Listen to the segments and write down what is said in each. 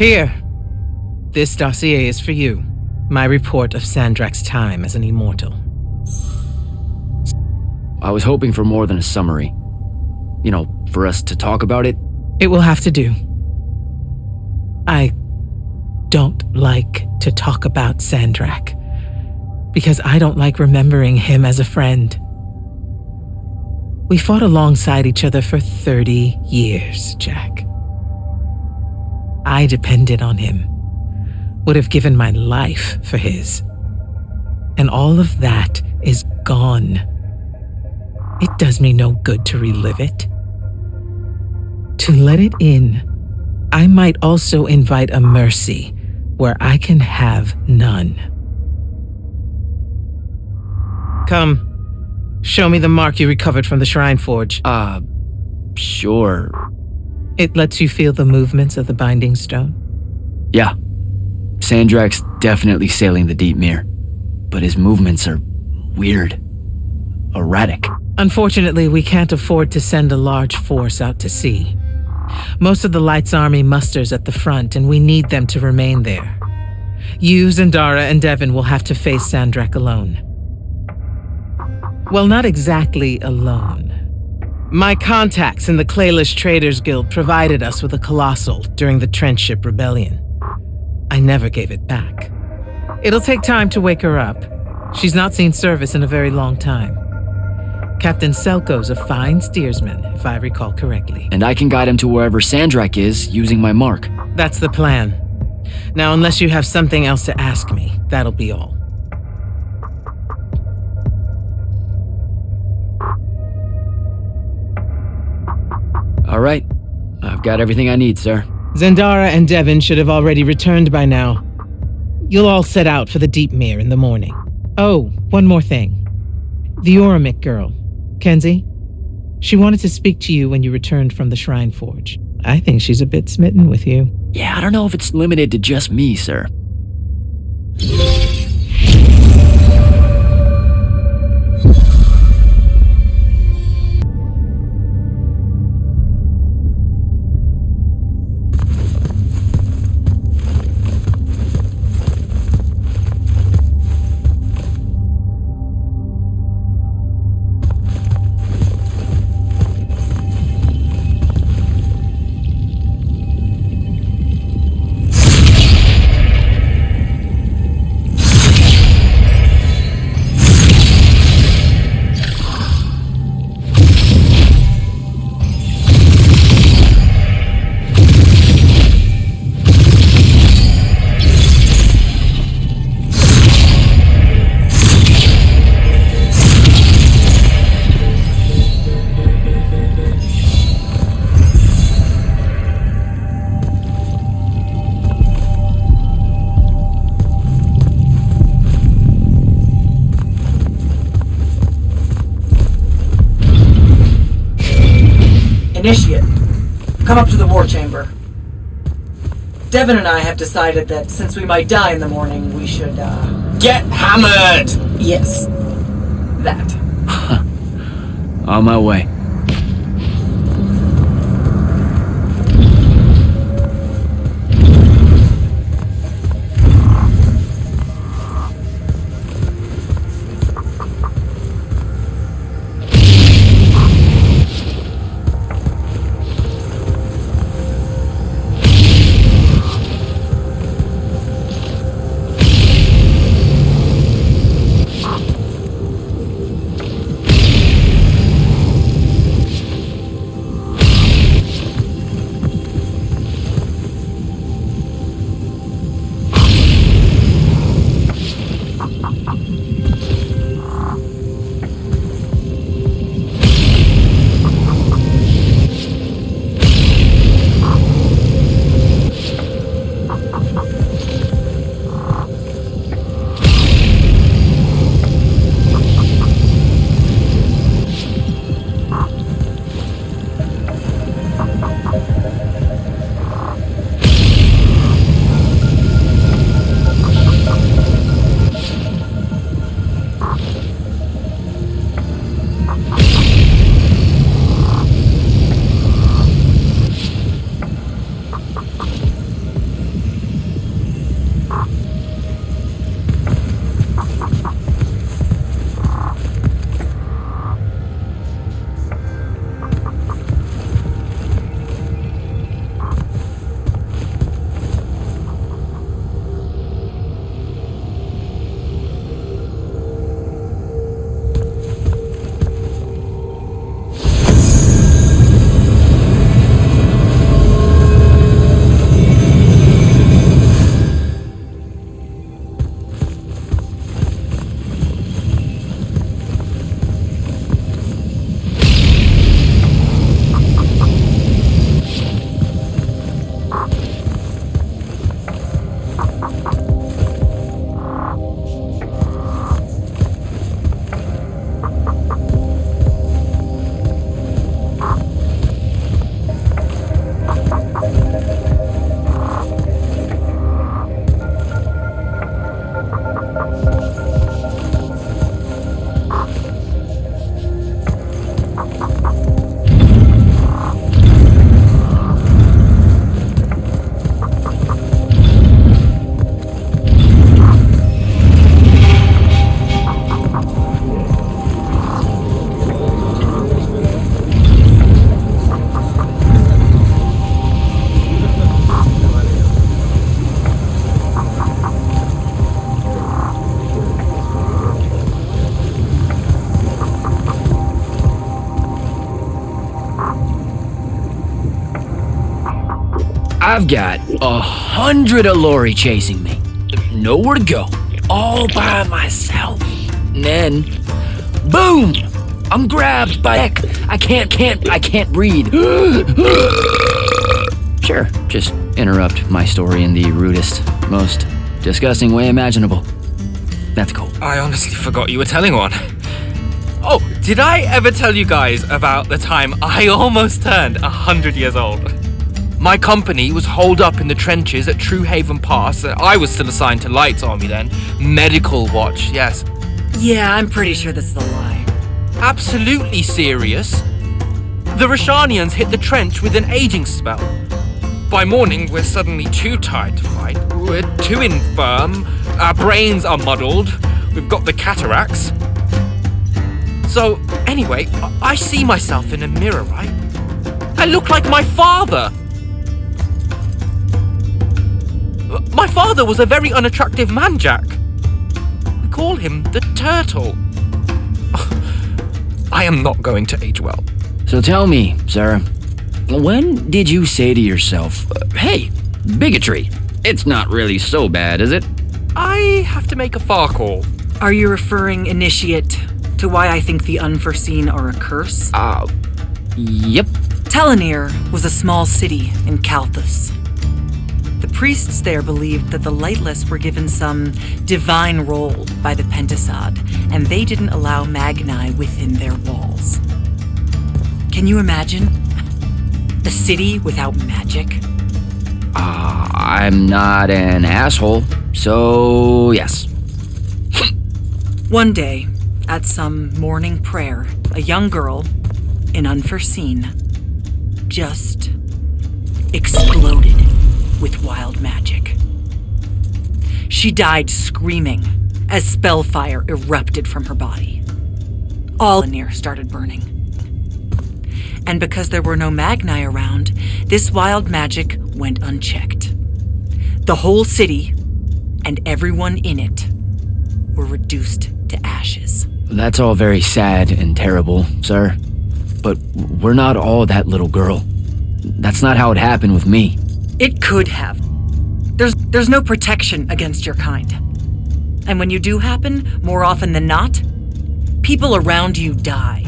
Here. This dossier is for you. My report of Sandrak's time as an immortal. I was hoping for more than a summary. You know, for us to talk about it. It will have to do. I don't like to talk about Sandrak, because I don't like remembering him as a friend. We fought alongside each other for 30 years, Jack. I depended on him, would have given my life for his. And all of that is gone. It does me no good to relive it. To let it in, I might also invite a mercy where I can have none. Come. Show me the mark you recovered from the Shrine Forge. Sure. It lets you feel the movements of the Binding Stone? Yeah. Sandrak's definitely sailing the deep mirror, but his movements are weird. Erratic. Unfortunately, we can't afford to send a large force out to sea. Most of the Light's army musters at the front, and we need them to remain there. You, Zendara, and Devin will have to face Sandrak alone. Well, not exactly alone. My contacts in the Clayless Traders Guild provided us with a Colossal during the Trenchship Rebellion. I never gave it back. It'll take time to wake her up. She's not seen service in a very long time. Captain Selko's a fine steersman, if I recall correctly. And I can guide him to wherever Sandrak is using my mark. That's the plan. Now, unless you have something else to ask me, that'll be all. All right. I've got everything I need, sir. Zendara and Devin should have already returned by now. You'll all set out for the Deep Mere in the morning. Oh, one more thing. The Oromik girl, Kenzie, she wanted to speak to you when you returned from the Shrine Forge. I think she's a bit smitten with you. Yeah, I don't know if it's limited to just me, sir. Initiate, come up to the war chamber. Devin and I have decided that since we might die in the morning, we should, Get hammered! Yes. That. On my way. I've got 100 Alori chasing me. Nowhere to go. All by myself. And then, boom! I'm grabbed by heck. I can't breathe. Sure, just interrupt my story in the rudest, most disgusting way imaginable. That's cool. I honestly forgot you were telling one. Oh, did I ever tell you guys about the time I almost turned 100 years old? My company was holed up in the trenches at True Haven Pass. I was still assigned to Lights Army then. Medical watch, yes. Yeah, I'm pretty sure this is a lie. Absolutely serious. The Rashanians hit the trench with an aging spell. By morning, we're suddenly too tired to fight. We're too infirm. Our brains are muddled. We've got the cataracts. So, anyway, I see myself in a mirror, right? I look like my father. My father was a very unattractive man, Jack. We call him the Turtle. I am not going to age well. So tell me, sir, when did you say to yourself, hey, bigotry, it's not really so bad, is it? I have to make a far call. Are you referring, Initiate, to why I think the unforeseen are a curse? Yep. Telenir was a small city in Kalthus. The priests there believed that the Lightless were given some divine role by the Pentasod, and they didn't allow Magni within their walls. Can you imagine? A city without magic? I'm not an asshole, so yes. One day, at some morning prayer, a young girl, in Unforeseen, just exploded with wild magic. She died screaming as spellfire erupted from her body. All near started burning. And because there were no Magni around, this wild magic went unchecked. The whole city and everyone in it were reduced to ashes. That's all very sad and terrible, sir. But we're not all that little girl. That's not how it happened with me. It could have. There's no protection against your kind. And when you do happen, more often than not, people around you die.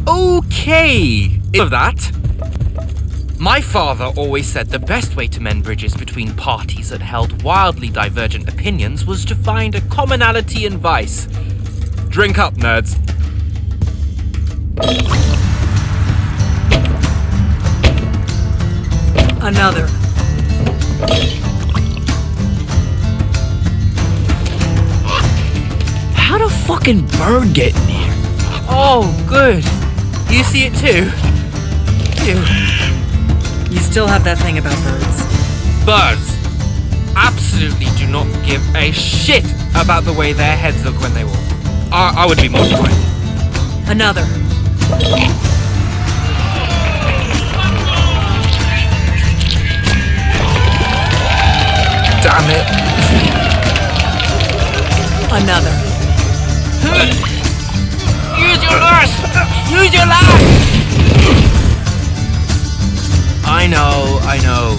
Okay, of that. My father always said the best way to mend bridges between parties that held wildly divergent opinions was to find a commonality in vice. Drink up, nerds. Another. How'd a fucking bird get in here? Oh, good. You see it too? You still have that thing about birds. Birds absolutely do not give a shit about the way their heads look when they walk. I would be mortified. Another. Damn it. Another. Use your lash! Use your lash! I know.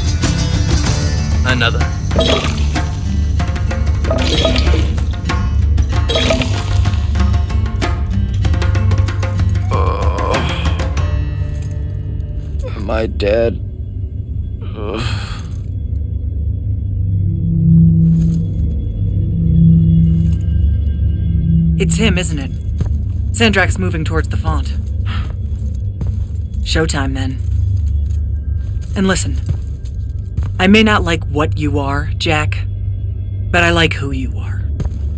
Another. Am I dead? It's him, isn't it? Sandrak's moving towards the font. Showtime, then. And listen, I may not like what you are, Jack, but I like who you are.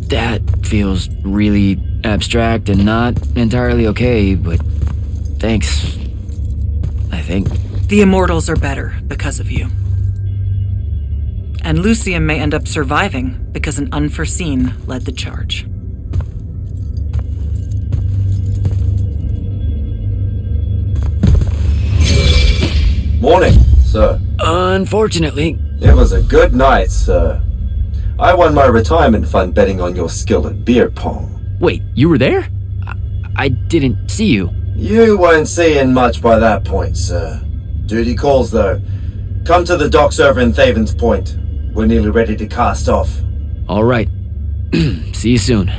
That feels really abstract and not entirely okay, but thanks. I think. The Immortals are better because of you. And Lucium may end up surviving because an Unforeseen led the charge. Morning, sir. Unfortunately. It was a good night, sir. I won my retirement fund betting on your skill at beer pong. Wait, you were there? I didn't see you. You weren't seeing much by that point, sir. Duty calls, though. Come to the docks over in Thayven's Point. We're nearly ready to cast off. All right. See you soon.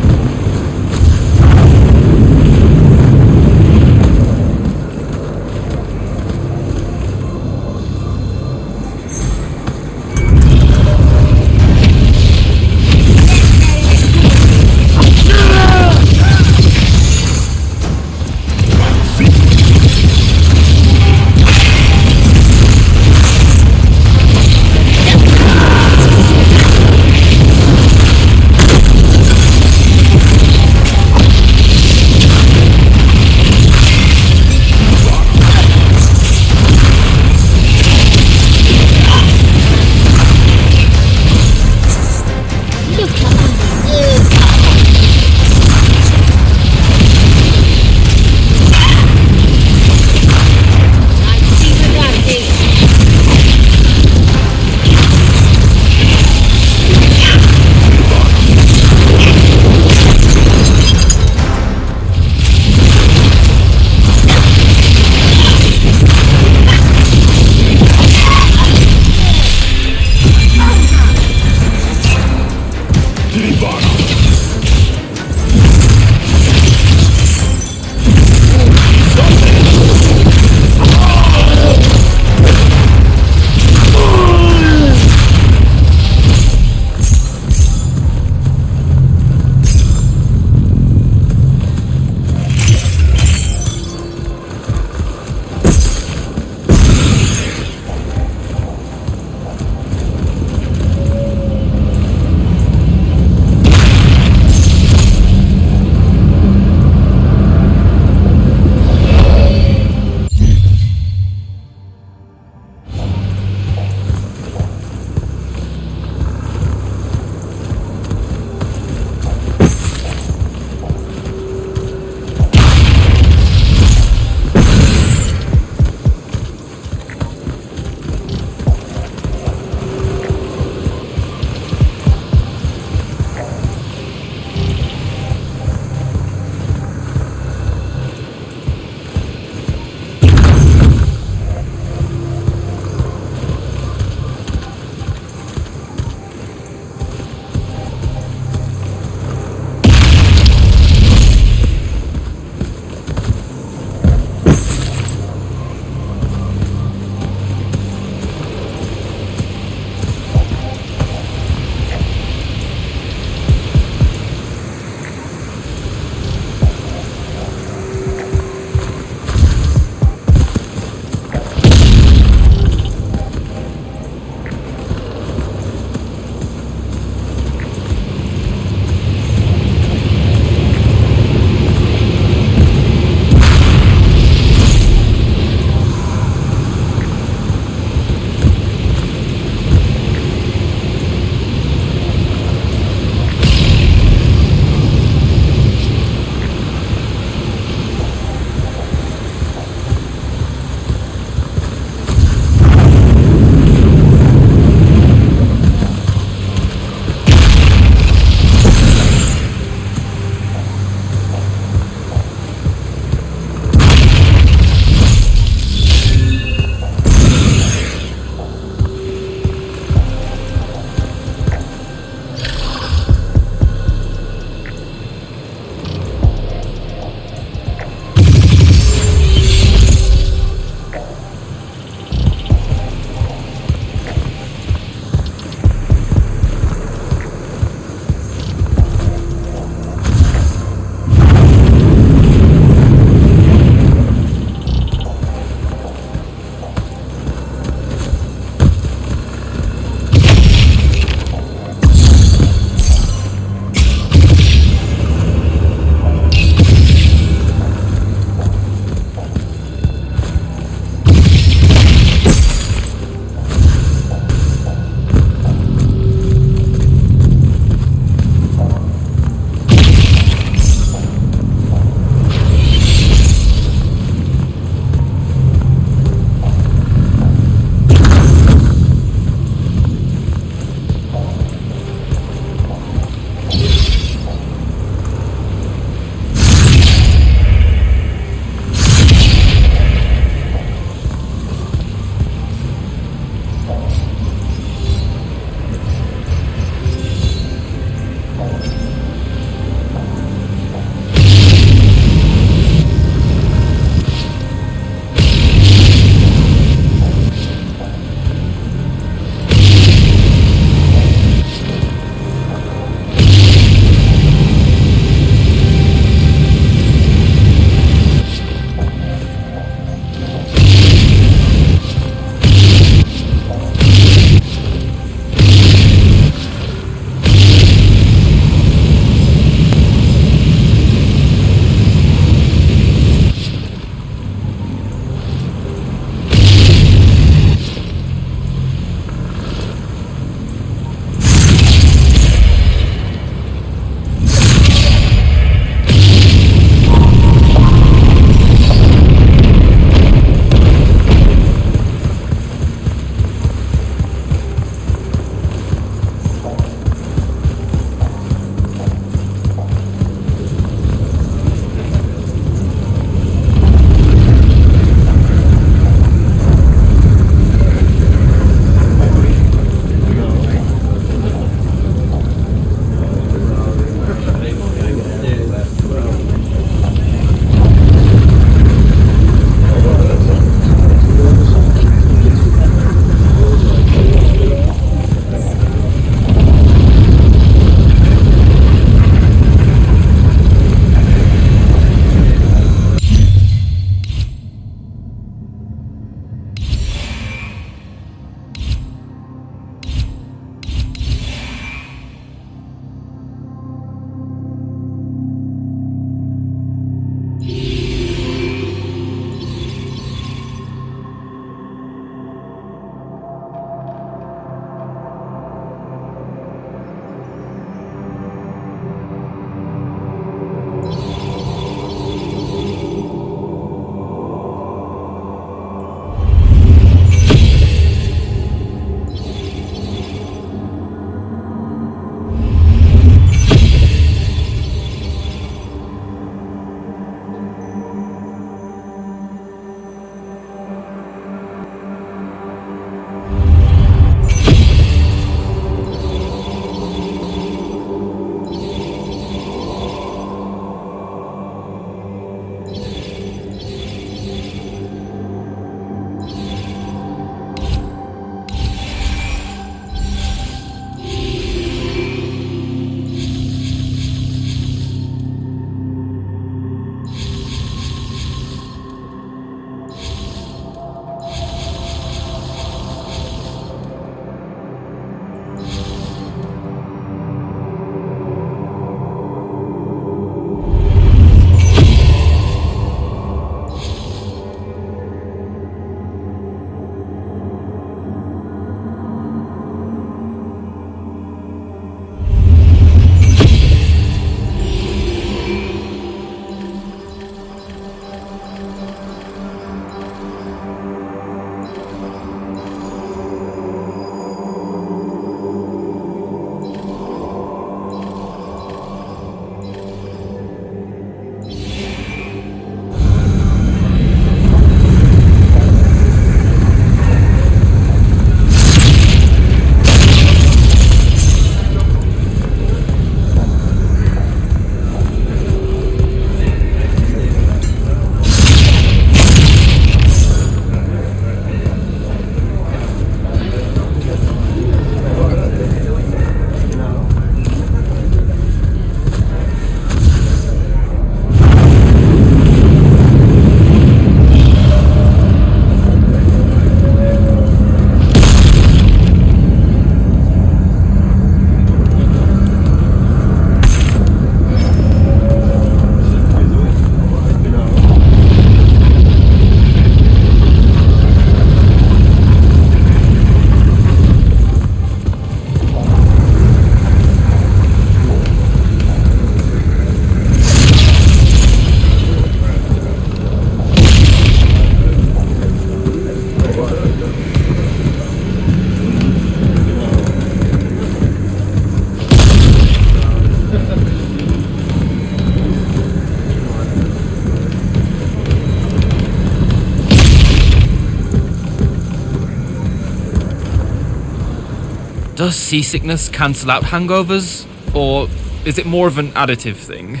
Does seasickness cancel out hangovers? Or is it more of an additive thing?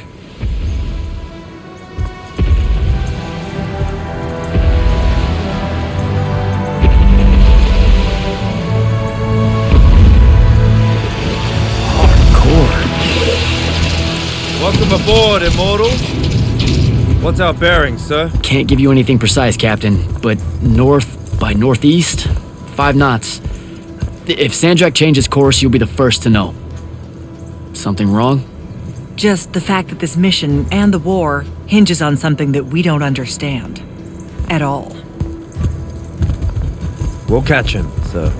Welcome aboard, Immortal. What's our bearing, sir? Can't give you anything precise, Captain, but north by northeast, 5 knots. If Sandrak changes course, you'll be the first to know. Something wrong? Just the fact that this mission and the war hinges on something that we don't understand. At all. We'll catch him, sir.